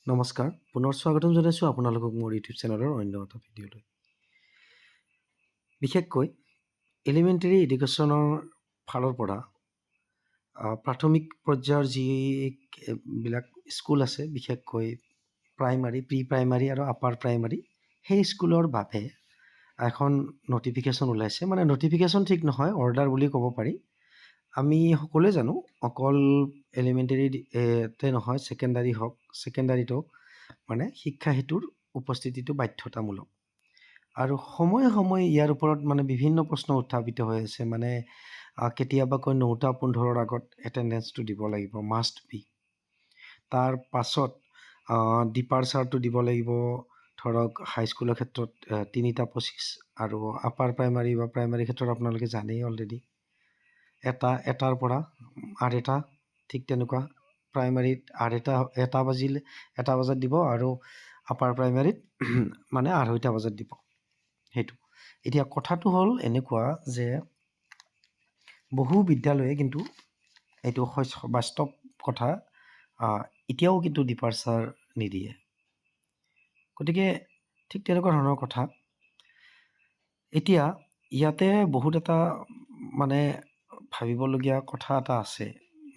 নমস্কাৰ পুনৰ স্বাগতম জনাইছোঁ আপোনালোকক মোৰ ইউটিউব চেনেলৰ অন্য এটা ভিডিঅ'লৈ। বিশেষকৈ এলিমেণ্টেৰী এডুকেশ্যনৰ ফালৰ পৰা প্ৰাথমিক পৰ্যায়ৰ যিবিলাক স্কুল আছে, বিশেষকৈ প্ৰাইমাৰী, প্ৰি প্ৰাইমাৰী আৰু আপাৰ প্ৰাইমাৰী, সেই স্কুলৰ বাবে এখন নটিফিকেশ্যন ওলাইছে। মানে নটিফিকেশ্যন ঠিক নহয়, অৰ্ডাৰ বুলি ক'ব পাৰি। আমি সকলোৱে জানো অকল এলিমেণ্টেৰীতে নহয়, ছেকেণ্ডাৰীতো মানে শিক্ষা হেতুৰ উপস্থিতিটো বাধ্যতামূলক। আৰু সময়ে সময়ে ইয়াৰ ওপৰত মানে বিভিন্ন প্ৰশ্ন উত্থাপিত হৈ আছে। মানে কেতিয়াবা কয় 9:15 আগত এটেণ্ডেঞ্চটো দিব লাগিব, মাষ্ট বি। তাৰ পাছত ডিপাৰ্চাৰটো দিব লাগিব, ধৰক হাইস্কুলৰ ক্ষেত্ৰত 3:25 আৰু আপাৰ প্ৰাইমাৰী বা প্ৰাইমাৰী ক্ষেত্ৰত আপোনালোকে জানেই অলৰেডি এটাৰ পৰা আঢ়ৈটা, ঠিক তেনেকুৱা প্ৰাইমাৰীত এটা বজাত দিব আৰু আপাৰ প্ৰাইমাৰীত মানে 2:30 বজাত দিব। সেইটো এতিয়া কথাটো হ'ল এনেকুৱা যে বহু বিদ্যালয়ে কিন্তু এইটো বাস্তৱ কথা, এতিয়াও কিন্তু ডিপাৰ্চাৰ নিদিয়ে। গতিকে ঠিক তেনেকুৱা ধৰণৰ কথা। এতিয়া ইয়াতে বহুত এটা মানে ভাবিবলগীয়া কথা এটা আছে,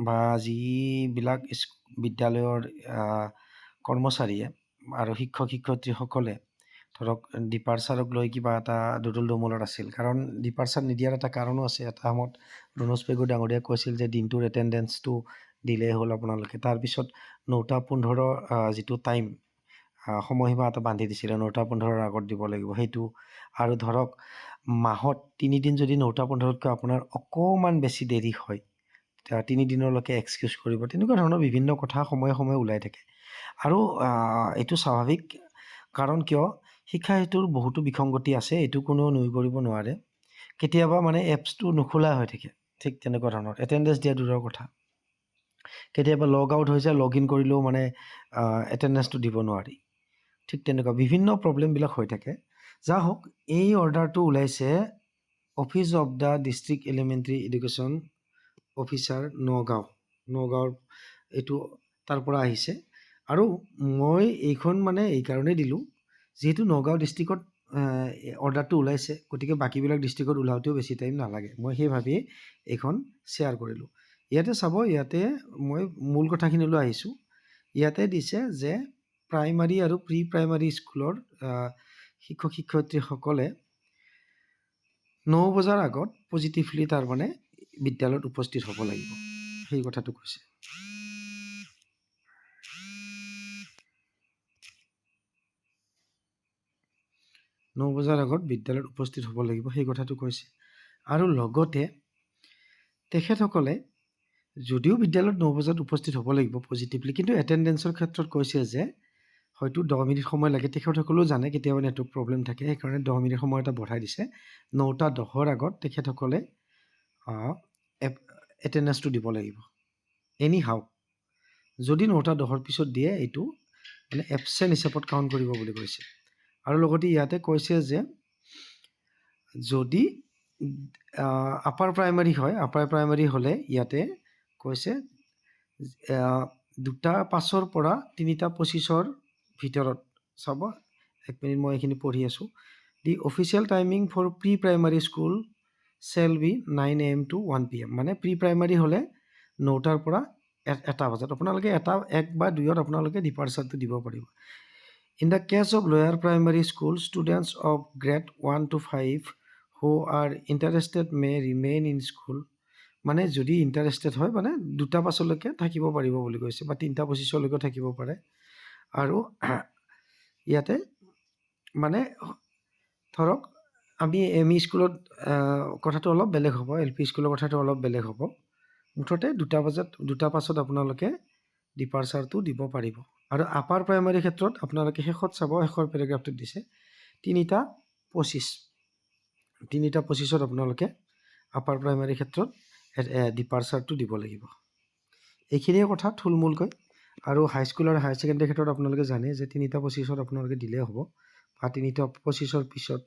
বা যিবিলাক বিদ্যালয়ৰ কৰ্মচাৰীয়ে আৰু শিক্ষক শিক্ষয়িত্ৰীসকলে ধৰক ডিপাৰ্চাৰক লৈ কিবা এটা দোদল দোমলত আছিল। কাৰণ ডিপাৰ্চাৰ নিদিয়াৰ এটা কাৰণো আছে। এটা সময়ত ৰণোজ পেগু ডাঙৰীয়াই কৈছিল যে দিনটোৰ এটেণ্ডেঞ্চটো দিলেই হ'ল আপোনালোকে। তাৰপিছত 9:15 যিটো টাইম সময়সীমা এটা বান্ধি দিছিলে, 9:15 আগত দিব লাগিব সেইটো। আৰু ধৰক মাহত 3 দিন যদি 9:15তকৈ আপোনাৰ অকণমান বেছি দেৰি হয়, 3 দিনলৈকে এক্সকিউজ কৰিব। তেনেকুৱা ধৰণৰ বিভিন্ন কথা সময়ে সময়ে ওলাই থাকে। আৰু এইটো স্বাভাৱিক, কাৰণ কিয় শিক্ষা হেতুৰ বহুতো বিসংগতি আছে, এইটো কোনেও নুই কৰিব নোৱাৰে। কেতিয়াবা মানে এপছটো নোখোলা হৈ থাকে, ঠিক তেনেকুৱা ধৰণৰ। এটেণ্ডেঞ্চ দিয়া দূৰৰ কথা, কেতিয়াবা লগ আউট হৈ যায়, লগ ইন কৰিলেও মানে এটেণ্ডেঞ্চটো দিব নোৱাৰি। ঠিক তেনেকুৱা বিভিন্ন প্ৰব্লেমবিলাক হৈ থাকে। যা হওক, এই অৰ্ডাৰটো ওলাইছে office of the district elementary education officer নগাঁৱৰ এইটো তাৰ পৰা আহিছে। আৰু মই এইখন মানে এইকাৰণেই দিলোঁ, যিহেতু নগাঁও ডিষ্ট্ৰিক্টত অৰ্ডাৰটো ওলাইছে, গতিকে বাকীবিলাক ডিষ্ট্ৰিক্টত ওলাওঁতেও বেছি টাইম নালাগে। মই সেই ভাবিয়ে এইখন শ্বেয়াৰ কৰিলোঁ। ইয়াতে চাব, ইয়াতে মই মূল কথাখিনিলৈ আহিছোঁ। ইয়াতে দিছে যে প্ৰাইমাৰী আৰু প্ৰি প্ৰাইমাৰী স্কুলৰ শিক্ষক শিক্ষয়িত্ৰীসকলে 9 বজাৰ আগত পজিটিভলি তাৰমানে বিদ্যালয়ত উপস্থিত হ'ব লাগিব, সেই কথাটো কৈছে। 9 বজাৰ আগত বিদ্যালয়ত উপস্থিত হ'ব লাগিব, সেই কথাটো কৈছে। আৰু লগতে তেখেতসকলে যদিও বিদ্যালয়ত 9 বজাত উপস্থিত হ'ব লাগিব পজিটিভলি, কিন্তু এটেণ্ডেঞ্চৰ ক্ষেত্ৰত কৈছে যে হয়তো 10 মিনিট সময় লাগে। তেখেতসকলেও জানে কেতিয়াবা নেটৱৰ্ক প্ৰব্লেম থাকে, সেইকাৰণে 10 মিনিট সময় এটা বঢ়াই দিছে। 9:10 আগত তেখেতসকলে এটেণ্ডেঞ্চটো দিব লাগিব। এনি হাউ যদি 9:10 পিছত দিয়ে, এইটো মানে এবচেণ্ট হিচাপত কাউণ্ট কৰিব বুলি কৈছে। আৰু লগতে ইয়াতে কৈছে যে যদি আপাৰ প্ৰাইমাৰী হয়, আপাৰ প্ৰাইমাৰী হ'লে ইয়াতে কৈছে 2:05 পৰা 3:25 ভিতৰত। চাব, এক মিনিট, মই এইখিনি পঢ়ি আছোঁ। The official timing for pre primary school shall be 9 AM to 1 PM। মানে প্ৰি প্ৰাইমাৰী হ'লে 9টাৰ পৰা 1 বজাত আপোনালোকে 1 বা 2ত আপোনালোকে ডিপাৰ্চাৰটো দিব পাৰিব। In the case of lower primary school, students of grade 1 to 5 who are interested may remain in school। মানে যদি ইণ্টাৰেষ্টেড হয়, মানে 2:05লৈকে থাকিব পাৰিব বুলি কৈছে, বা 3:25লৈকে থাকিব পাৰে। আৰু ইয়াতে মানে ধৰক আমি ME স্কুলত কথাটো অলপ বেলেগ হ'ব, LP স্কুলৰ কথাটো অলপ বেলেগ হ'ব। মুঠতে 2:05 আপোনালোকে ডিপাৰ্চাৰটো দিব পাৰিব। আৰু আপাৰ প্ৰাইমাৰীৰ ক্ষেত্ৰত আপোনালোকে শেষত চাব, শেষৰ পেৰাগ্ৰাফটোত দিছে 3:25 আপোনালোকে আপাৰ প্ৰাইমাৰীৰ ক্ষেত্ৰত ডিপাৰ্চাৰটো দিব লাগিব। এইখিনিয়ে কথা থুলমূলকৈ। আৰু হাইস্কুল আৰু হায়াৰ ছেকেণ্ডেৰীৰ ক্ষেত্ৰত আপোনালোকে জানে যে 3:25 আপোনালোকে দিলেই হ'ব, বা 3:25 পিছত,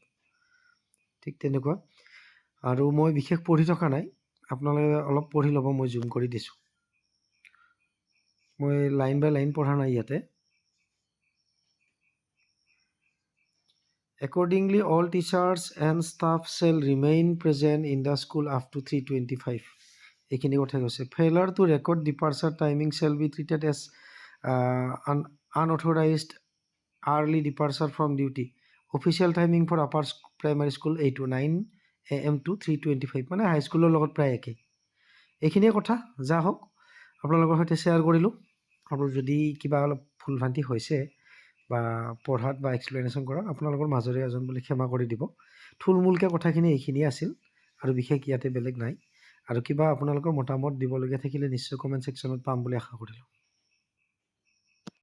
ঠিক তেনেকুৱা। আৰু মই বিশেষ পঢ়ি থকা নাই, আপোনালোকে অলপ পঢ়ি ল'ব, মই জুম কৰি দিছোঁ। মই লাইন বাই লাইন পঢ়া নাই ইয়াতে। Accordingly, all teachers and staff shall remain present in the school up to 3:25. এইখিনি কথা কৈছে। Failure to record departure timing shall be treated as an unauthorized early departure from duty. Official timing for upper primary school 8 to 9 AM to 3:25, মানে হাই স্কুলৰ লগত প্ৰায় একে। এইখিনিয়ে কথা, যা হওক আপোনালোকৰ সৈতে শ্বেয়াৰ কৰিলোঁ। আৰু যদি কিবা অলপ ভুল ভ্ৰান্তি হৈছে বা পঢ়াত বা এক্সপ্লেনেশ্যন কৰাত আপোনালোকৰ মাজৰে এজন বুলি ক্ষমা কৰি দিব। থুলমূলকৈ কথাখিনি এইখিনিয়ে আছিল আৰু বিশেষ ইয়াতে বেলেগ নাই। আৰু কিবা আপোনালোকৰ মতামত দিবলগীয়া থাকিলে নিশ্চয় কমেণ্ট ছেকশ্যনত পাম বুলি আশা কৰিলোঁ।